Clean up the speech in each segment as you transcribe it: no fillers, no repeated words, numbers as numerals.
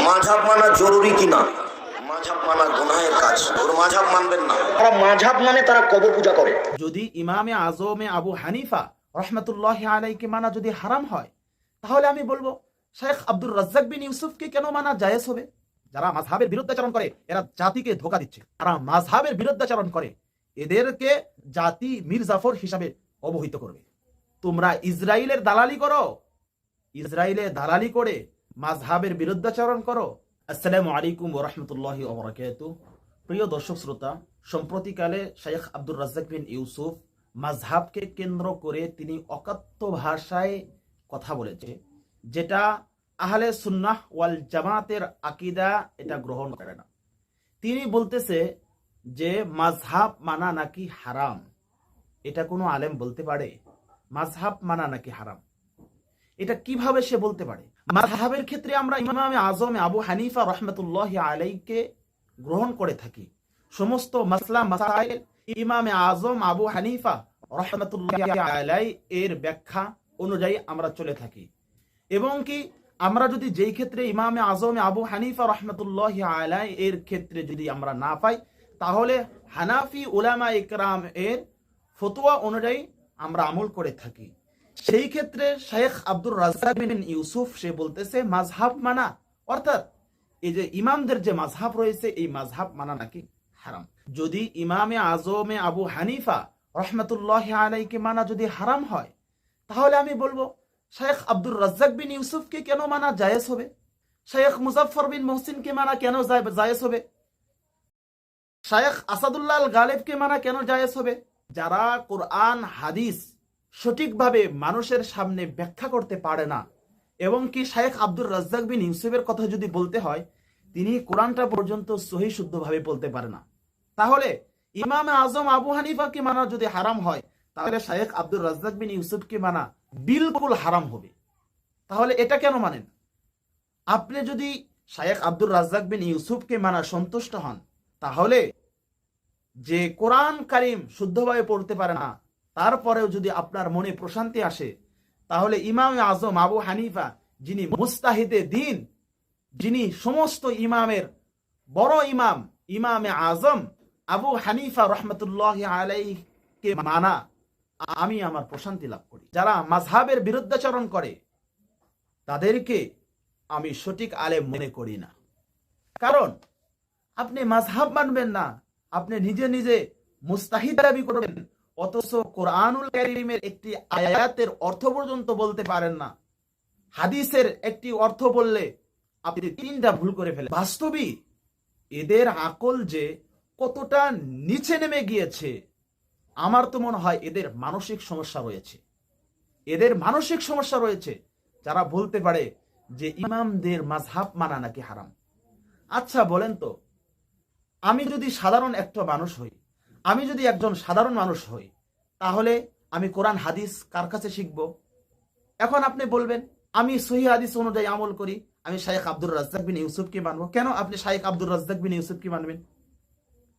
মাঝহাব মানা জরুরি কিনা? মাঝহাব মানা গুনাহের কাজ, ওর মাঝহাব মানবেন না। তারা মাঝহাব মানে তারা কবর পূজা করে। যদি ইমামে আজমে আবু হানিফা রহমতুল্লাহ আলাইকে মানা যদি হারাম হয়, তাহলে আমি বলবো শেখ আব্দুর রাজ্জাক বিন ইউসুফকে কেন মানা জায়েজ হবে? যারা মাযহাবের বিরুদ্ধাচরণ করে এরা জাতিকে ধোঁকা দিচ্ছে। যারা মাযহাবের বিরুদ্ধাচরণ করে এদেরকে জাতি মীর জাফর হিসাবে অবহিত করবে। তোমরা ইসরায়েলের দালালি করো, ইসরায়েলে দালালি করে মাযহাবের বিরুদ্ধাচরণ করো। আসসালামু আলাইকুম ওয়া রাহমাতুল্লাহি ওয়া বারাকাতুহু। প্রিয় দর্শক শ্রোতা, সম্প্রতিকালে শেখ আব্দুর রাজ্জাক বিন ইউসুফ মাযহাবকে কেন্দ্র করে তিনি অকাট্য ভাষায় কথা বলেছে, যেটা আহলে সুন্নাহ ওয়াল জামাতের আকীদা এটা গ্রহণ করে না। তিনি বলতেছে যে মাযহাব মানা নাকি হারাম। এটা কোনো আলেম বলতে পারে? মাযহাব মানা নাকি হারাম, এটা কিভাবে সে বলতে পারে? মাযহাবের ক্ষেত্রে আমরা ইমামে আজম আবু হানিফা রহমতুল্লাহ আলাইকে গ্রহণ করে থাকি। সমস্ত মাসলা মাসাইল ইমামে আজম আবু হানিফা রহমতুল্লাহ আলাই এর ব্যাখ্যা অনুযায়ী আমরা চলে থাকি। এবং কি আমরা যদি যেই ক্ষেত্রে ইমামে আজম আবু হানিফা রহমতুল্লাহ আলাই এর ক্ষেত্রে যদি আমরা না পাই, তাহলে হানাফি উলামা ইকরাম এর ফতোয়া অনুযায়ী আমরা আমল করে থাকি। সেই ক্ষেত্রে শেখ আব্দুর রাজ্জাক বিন ইউসুফ সে বলতেছে মাযহাব মানা, অর্থাৎ এই যে ইমামদের যে মাযহাব রয়েছে এই মাযহাব মানা নাকি হারাম। যদি ইমামে আজমে আবু হানিফা রহমতুল্লাহ আলাইকে মানা যদি হারাম হয়, তাহলে আমি বলবো শেখ আব্দুর রাজ্জাক বিন ইউসুফকে কেন মানা জায়েজ হবে? শেখ মুজাফফর বিন মুহসিনকে মানা কেন জায়েজ হবে? শেখ আসাদুল্লাহ আল গালিবকে মানা কেন জায়েজ হবে? যারা কোরআন হাদিস সঠিকভাবে মানুষের সামনে ব্যাখ্যা করতে পারে না, এবং কি শেখ আব্দুর রাজ্জাক বিন ইউসুফের কথা যদি বলতে হয়, তিনি কোরআনটা পর্যন্ত সহি শুদ্ধভাবে বলতে পারে না, তাহলে ইমাম আজম আবু হানিফাকে মানা যদি হারাম হয়, তাহলে শেখ আব্দুর রাজ্জাক বিন ইউসুফকে মানা বিলকুল হারাম হবে। তাহলে এটা কেন মানেন? আপনি যদি শেখ আব্দুর রাজ্জাক বিন ইউসুফকে মানা সন্তুষ্ট হন, তাহলে যে কোরআন কারিম শুদ্ধভাবে পড়তে পারে না, তারপরেও যদি আপনার মনে প্রশান্তি আসে, তাহলে ইমাম আজম আবু হানিফা, যিনি মুস্তাহিদে দ্বীন, যিনি সমস্ত ইমামের বড় ইমাম, ইমামে আজম আবু হানিফা রহমতুল্লাহ আলাইকে মানা আমি আমার প্রশান্তি লাভ করি। যারা মাযহাবের বিরুদ্ধাচরণ করে তাদেরকে আমি সঠিক আলেম মনে করি না। কারণ আপনি মাযহাব মানবেন না, আপনি নিজে নিজে মুস্তাহিদ দাবি করবেন, অথচ কোরআনুল কারীমের একটি আয়াতের অর্থ পর্যন্ত বলতে পারেন না। হাদিসের একটি অর্থ বললে আপনি তিনটা ভুল করে ফেলেন। বাস্তবিক এদের আকল যে কতটা নিচে নেমে গিয়েছে, আমার তো মনে হয় এদের মানসিক সমস্যা রয়েছে। এদের মানসিক সমস্যা রয়েছে যারা বলতে পারে যে ইমামদের মাযহাব মানা নাকি হারাম। আচ্ছা বলেন তো, আমি যদি সাধারণ একটা মানুষ হই, আমি যদি একজন সাধারণ মানুষ হই, তাহলে আমি কোরআন হাদিস কার কাছে শিখব? এখন আপনি বলবেন আমি সহিহ হাদিস অনুযায়ী আমল করি, আমি শেখ আব্দুর রাজ্জাক বিন ইউসুফকে মানবো। কেন আপনি শেখ আব্দুর রাজ্জাক বিন ইউসুফকে মানবেন?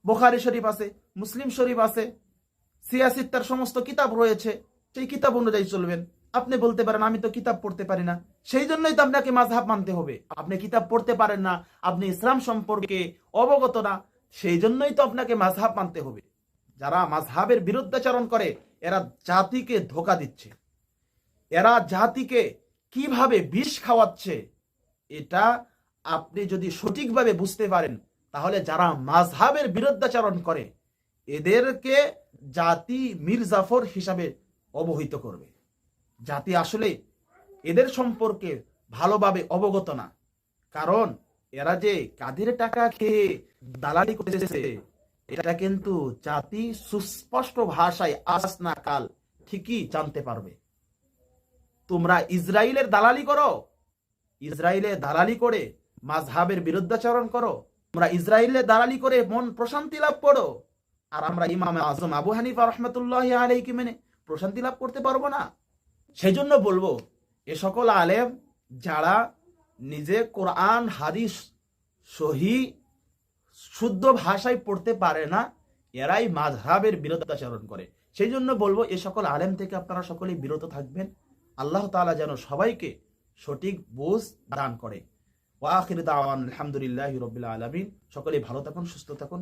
বুখারী শরীফ আছে, মুসলিম শরীফ আছে, সিয়াসিত্তার সমস্ত কিতাব রয়েছে, সেই কিতাব অনুযায়ী চলবেন। আপনি বলতে পারেন আমি তো কিতাব পড়তে পারি না, সেই জন্যই তো আপনাকে মাযহাব মানতে হবে। আপনি কিতাব পড়তে পারেন না, আপনি ইসলাম সম্পর্কে অবগত না, সেই জন্যই তো আপনাকে মাযহাব মানতে হবে। যারা মাযহাবের বিরুদ্ধাচরণ করে এরা জাতিকে ধোঁকা দিচ্ছে, এরা জাতিকে কিভাবে বিষ খাওয়াচ্ছে, এটা আপনি যদি সঠিকভাবে বুঝতে পারেন, তাহলে যারা মাযহাবের বিরুদ্ধাচরণ করে এদেরকে জাতি মীর জাফর হিসাবে অবহিত করবে। জাতি আসলে এদের সম্পর্কে ভালোভাবে অবগত না, কারণ এরা যে কাদের টাকা খেয়ে দালালি করতেছে এটা কিন্তু জাতি সুস্পষ্ট ভাষায় আজ না কাল ঠিকই জানতে পারবে। তোমরা ইসরায়েলের দালালি করো, ইসরায়েলে দালালি করে মাযহাবের বিরুদ্ধাচরণ করো, তোমরা ইসরায়েলের দালালি করে মন প্রশান্তি লাভ করো, আর আমরা ইমাম আজম আবু হানিফা রহমতুল্লাহ আলাইহি মেনে প্রশান্তি লাভ করতে পারবো না। সেই জন্য বলবো এ সকল আলেম যারা নিজে কোরআন হাদিস সহি শুদ্ধ ভাষায় পড়তে পারে না, এরাই মাযহাবের বিরুদ্ধাচরণ করে। সেই জন্য বলবো এ সকল আলেম থেকে আপনারা সকলেই বিরত থাকবেন। আল্লাহ তাআলা যেন সবাইকে সঠিক বুঝ দান করে। ওয়া আখির দাওয়ান আলহামদুলিল্লাহি রাব্বিল আলামিন। সকলে ভালো থাকুন, সুস্থ থাকুন।